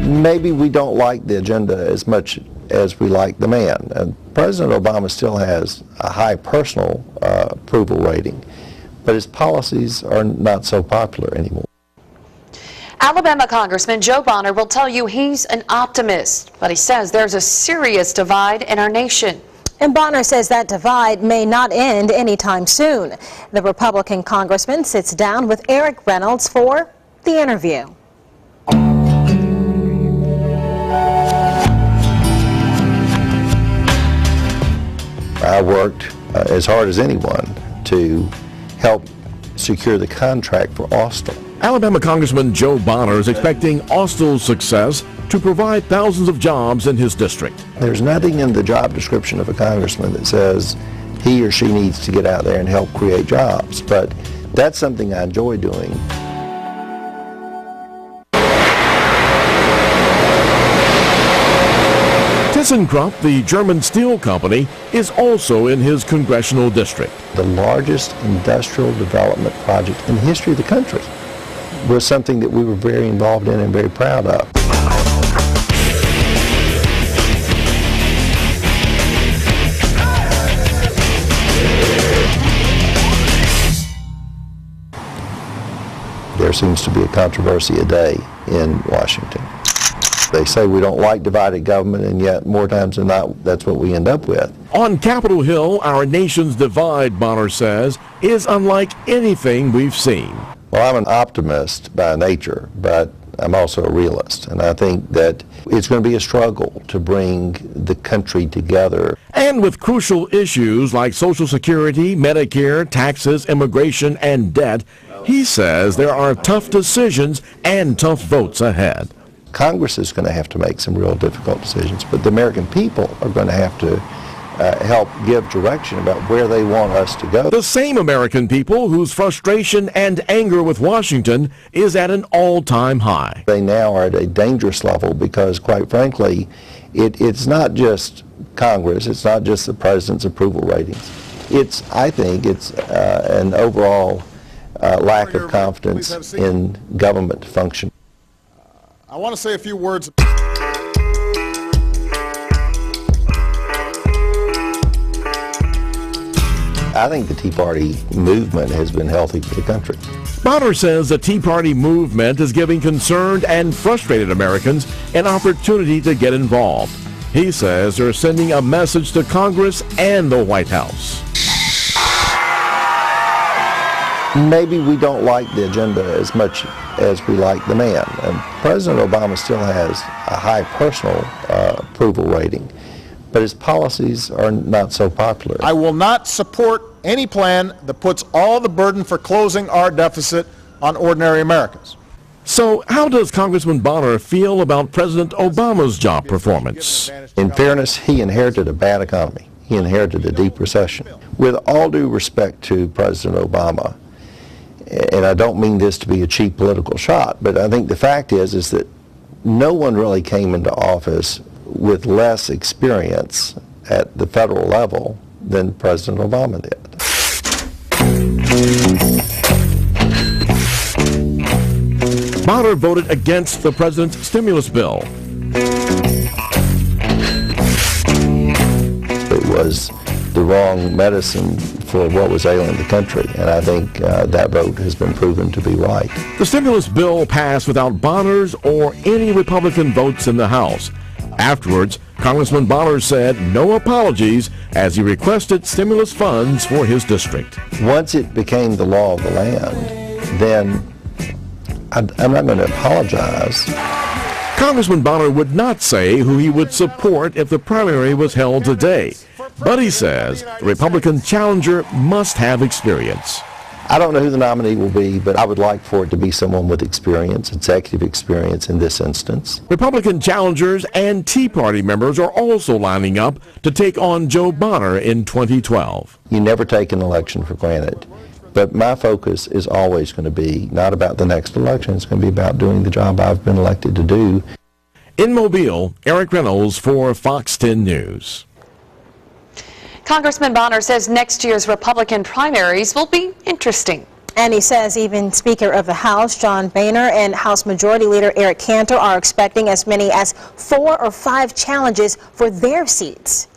Maybe we don't like the agenda as much as we like the man. And President Obama still has a high personal approval rating, but his policies are not so popular anymore. Alabama Congressman Joe Bonner will tell you he's an optimist, but he says there's a serious divide in our nation. And Bonner says that divide may not end anytime soon. The Republican congressman sits down with Eric Reynolds for the interview. I worked as hard as anyone to help secure the contract for Austell. Alabama Congressman Joe Bonner is expecting Austell's success to provide thousands of jobs in his district. There's nothing in the job description of a congressman that says he or she needs to get out there and help create jobs, but that's something I enjoy doing. ThyssenKrupp, the German steel company, is also in his congressional district. The largest industrial development project in the history of the country was something that we were very involved in and very proud of. There seems to be a controversy a day in Washington. They say we don't like divided government, and yet more times than not, that's what we end up with. On Capitol Hill, our nation's divide, Bonner says, is unlike anything we've seen. Well, I'm an optimist by nature, but I'm also a realist, and I think that it's going to be a struggle to bring the country together. And with crucial issues like Social Security, Medicare, taxes, immigration, and debt, he says there are tough decisions and tough votes ahead. Congress is going to have to make some real difficult decisions, but the American people are going to have to help give direction about where they want us to go. The same American people whose frustration and anger with Washington is at an all-time high. They now are at a dangerous level because, quite frankly, it's not just Congress, it's not just the president's approval ratings. I think it's an overall lack of confidence in government function. I want to say a few words. I think the Tea Party movement has been healthy for the country. Bonner says the Tea Party movement is giving concerned and frustrated Americans an opportunity to get involved. He says they're sending a message to Congress and the White House. Maybe we don't like the agenda as much as we like the man. And President Obama still has a high personal approval rating, but his policies are not so popular. I will not support any plan that puts all the burden for closing our deficit on ordinary Americans. So how does Congressman Bonner feel about President Obama's job performance? In fairness, he inherited a bad economy. He inherited a deep recession. With all due respect to President Obama, and I don't mean this to be a cheap political shot, but I think the fact is that no one really came into office with less experience at the federal level than President Obama did. Bonner voted against the president's stimulus bill. It was the wrong medicine for what was ailing the country, and I think that vote has been proven to be right. The stimulus bill passed without Bonner's or any Republican votes in the House. Afterwards, Congressman Bonner said no apologies as he requested stimulus funds for his district. Once it became the law of the land, then I'm not going to apologize. Congressman Bonner would not say who he would support if the primary was held today, but he says the Republican challenger must have experience. I don't know who the nominee will be, but I would like for it to be someone with experience, executive experience in this instance. Republican challengers and Tea Party members are also lining up to take on Joe Bonner in 2012. You never take an election for granted, but my focus is always going to be not about the next election. It's going to be about doing the job I've been elected to do. In Mobile, Eric Reynolds for Fox 10 News. Congressman Bonner says next year's Republican primaries will be interesting. And he says even Speaker of the House, John Boehner, and House Majority Leader Eric Cantor are expecting as many as 4 or 5 challenges for their seats.